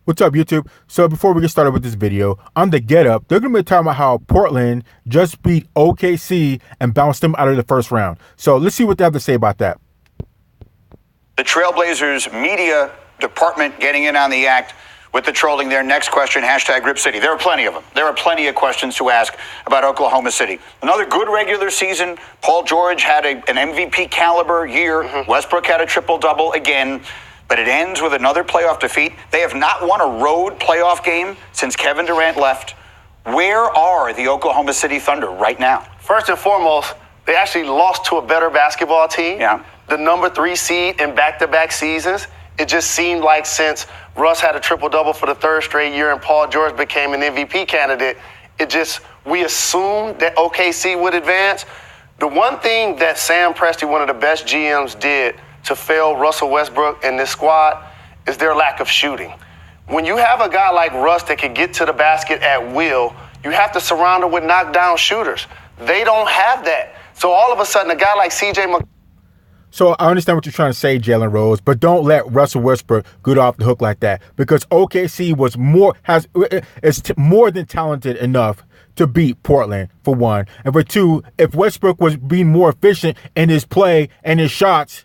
What's up, YouTube? So before we get started with this video, on the Get Up, they're going to be talking about how Portland just beat OKC and bounced them out of the first round. So let's see what they have to say about that. The Trailblazers media department getting in on the act with the trolling there. Next question, hashtag Rip City. There are plenty of them. There are plenty of questions to ask about Oklahoma City. Another good regular season. Paul George had an MVP caliber year. Westbrook had a triple-double again. But it ends with another playoff defeat. They have not won a road playoff game since Kevin Durant left. Where are the Oklahoma City Thunder right now? First and foremost, they actually lost to a better basketball team. Yeah. The number 3 seed in back-to-back seasons. It just seemed like since Russ had a triple-double for the third straight year and Paul George became an MVP candidate, we assumed that OKC would advance. The one thing that Sam Presti, one of the best GMs, did to fail Russell Westbrook and this squad is their lack of shooting. When you have a guy like Russ that can get to the basket at will, you have to surround him with knockdown shooters. They don't have that. So all of a sudden, a guy like CJ So I understand what you're trying to say, Jalen Rose, but don't let Russell Westbrook get off the hook like that, because OKC is more than talented enough to beat Portland, for one. And for two, if Westbrook was being more efficient in his play and his shots,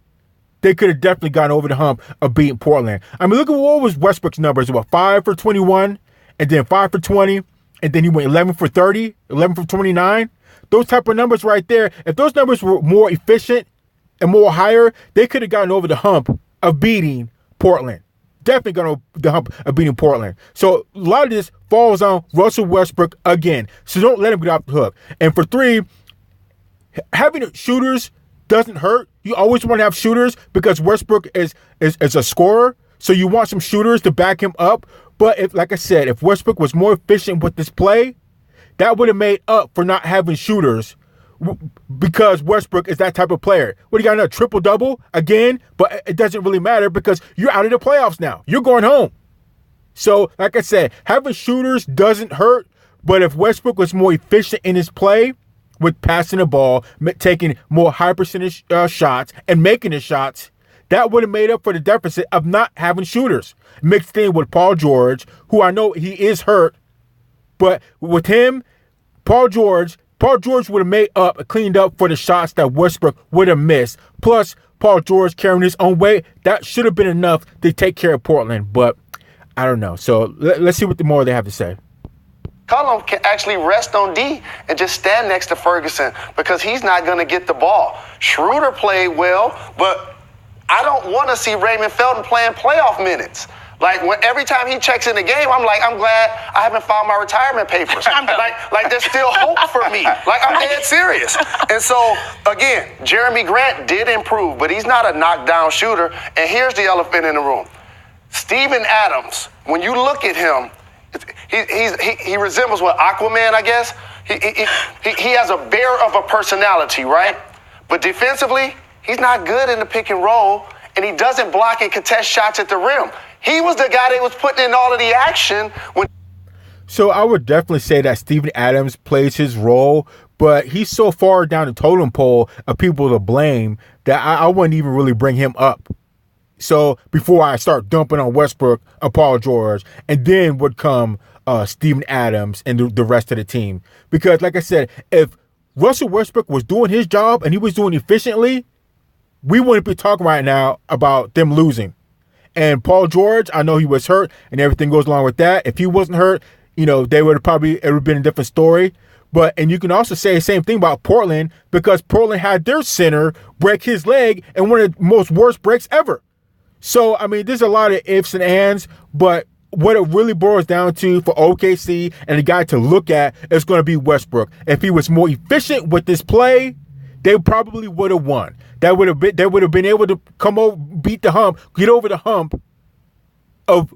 they could have definitely gotten over the hump of beating Portland. I mean, look at what was Westbrook's numbers. About 5 for 21, and then 5 for 20, and then he went 11 for 30, 11 for 29. Those type of numbers right there, if those numbers were more efficient and more higher, they could have gotten over the hump of beating Portland. Definitely gotten over the hump of beating Portland. So a lot of this falls on Russell Westbrook again. So don't let him get off the hook. And for three, having shooters doesn't hurt. You always want to have shooters because Westbrook is a scorer. So you want some shooters to back him up. But if, like I said, if Westbrook was more efficient with this play, that would have made up for not having shooters, because Westbrook is that type of player. What, do you got, another triple-double again? But it doesn't really matter because you're out of the playoffs now. You're going home. So, like I said, having shooters doesn't hurt. But if Westbrook was more efficient in his play with passing the ball, taking more high percentage shots and making the shots, that would have made up for the deficit of not having shooters. Mixed in with Paul George, who I know he is hurt, but with him, Paul George would have made up, cleaned up for the shots that Westbrook would have missed. Plus, Paul George carrying his own weight, that should have been enough to take care of Portland. But I don't know. So let's see what the more they have to say. Cullum can actually rest on D and just stand next to Ferguson because he's not going to get the ball. Schroeder played well, but I don't want to see Raymond Felton playing playoff minutes. Like, every time he checks in the game, I'm glad I haven't filed my retirement papers. like there's still hope for me. Like, I'm dead serious. And so, again, Jeremy Grant did improve, but he's not a knockdown shooter. And here's the elephant in the room. Steven Adams, when you look at him, he resembles what, Aquaman, I guess? He has a bear of a personality, right? But defensively, he's not good in the pick and roll, and he doesn't block and contest shots at the rim. He was the guy that was putting in all of the action. So I would definitely say that Steven Adams plays his role, but he's so far down the totem pole of people to blame that I wouldn't even really bring him up. So before I start dumping on Westbrook or Paul George, and then would come Steven Adams and the rest of the team. Because like I said, if Russell Westbrook was doing his job and he was doing efficiently, we wouldn't be talking right now about them losing. And Paul George, I know he was hurt and everything goes along with that. If he wasn't hurt, it would have been a different story. And you can also say the same thing about Portland, because Portland had their center break his leg in one of the most worst breaks ever. So, I mean, there's a lot of ifs and ands, but what it really boils down to for OKC and the guy to look at is going to be Westbrook. If he was more efficient with this play, they probably would have won. They would have been able to come over, get over the hump of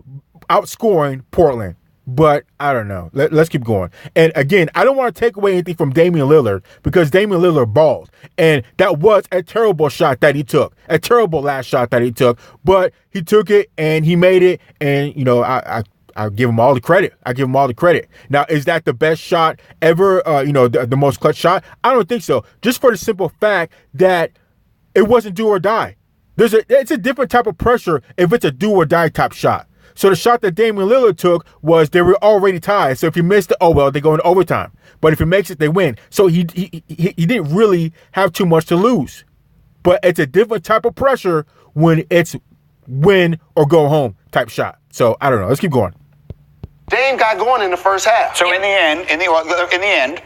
outscoring Portland. But I don't know. Let's keep going. And again, I don't want to take away anything from Damian Lillard, because Damian Lillard balled. And that was a terrible shot that he took. A terrible last shot that he took. But he took it and he made it. And, I give him all the credit. Now, is that the best shot ever? The most clutch shot? I don't think so. Just for the simple fact that it wasn't do or die. It's a different type of pressure if it's a do or die type shot. So the shot that Damian Lillard took was they were already tied. So if he missed it, oh well, they go into overtime. But if he makes it, they win. So he didn't really have too much to lose. But it's a different type of pressure when it's win or go home type shot. So I don't know. Let's keep going. Dame got going in the first half. So in the end,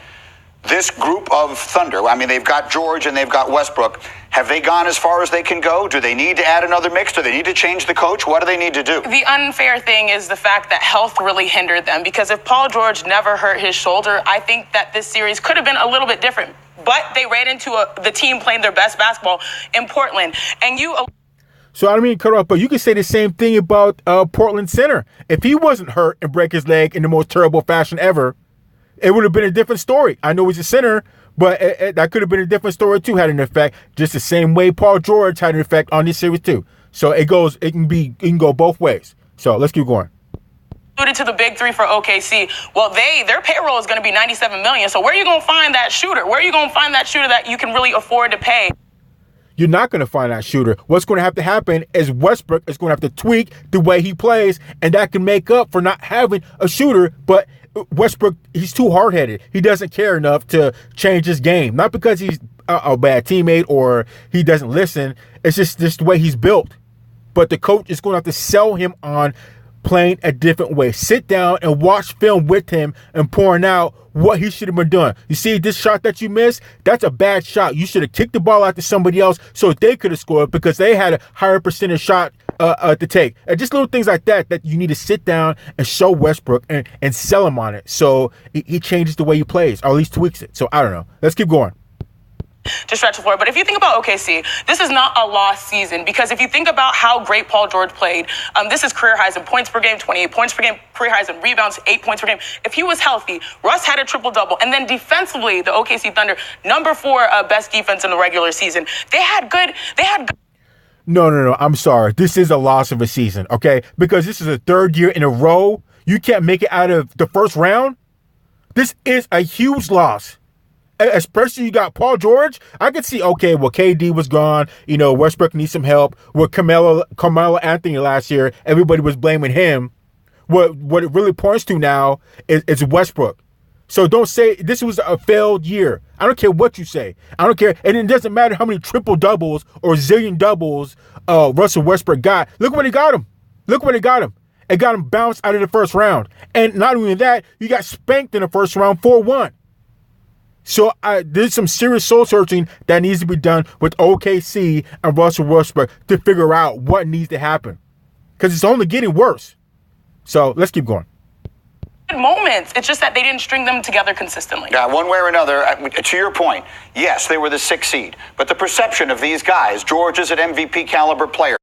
this group of Thunder, I mean, they've got George and they've got Westbrook. Have they gone as far as they can go? Do they need to add another mix? Do they need to change the coach? What do they need to do? The unfair thing is the fact that health really hindered them, because if Paul George never hurt his shoulder, I think that this series could have been a little bit different. But they ran into the team playing their best basketball in Portland. And So I don't mean to cut off, but you can say the same thing about Portland center. If he wasn't hurt and break his leg in the most terrible fashion ever, it would have been a different story. I know he's a center, but that could have been a different story too. Had an effect, just the same way Paul George had an effect on this series too. So it can go both ways. So let's keep going. To the big three for OKC. Well, their payroll is going to be $97 million. So where are you going to find that shooter? Where are you going to find that shooter that you can really afford to pay? You're not going to find that shooter. What's going to have to happen is Westbrook is going to have to tweak the way he plays, and that can make up for not having a shooter. But Westbrook, he's too hard-headed. He doesn't care enough to change his game. Not because he's a bad teammate or he doesn't listen. It's just the way he's built. But the coach is going to have to sell him on playing a different way. Sit down and watch film with him and pouring out what he should have been doing. You see this shot that you missed? That's a bad shot. You should have kicked the ball out to somebody else so they could have scored, because they had a higher percentage shot to take. And just little things like that you need to sit down and show Westbrook and sell him on it. So he changes the way he plays, or at least tweaks it. So I don't know. Let's keep going. To stretch the floor. But if you think about OKC, this is not a lost season, because if you think about how great Paul George played, this is career highs in points per game, 28 points per game, career highs in rebounds, 8 points per game. If he was healthy, Russ had a triple-double. And then defensively, the OKC Thunder, number 4 best defense in the regular season. They had good. No. I'm sorry. This is a loss of a season, okay? Because this is the third year in a row. You can't make it out of the first round. This is a huge loss. Especially you got Paul George. I could see, okay, well, KD was gone. You know, Westbrook needs some help. With Carmelo Anthony last year, everybody was blaming him. What it really points to now is Westbrook. So don't say this was a failed year. I don't care what you say. I don't care. And it doesn't matter how many triple doubles or zillion doubles Russell Westbrook got. Look what he got him. It got him bounced out of the first round. And not only that, you got spanked in the first round 4-1. So there's some serious soul searching that needs to be done with OKC and Russell Westbrook to figure out what needs to happen, because it's only getting worse. So let's keep going. Moments. It's just that they didn't string them together consistently. Yeah, one way or another, to your point, yes, they were the 6th seed. But the perception of these guys, George is an MVP caliber player.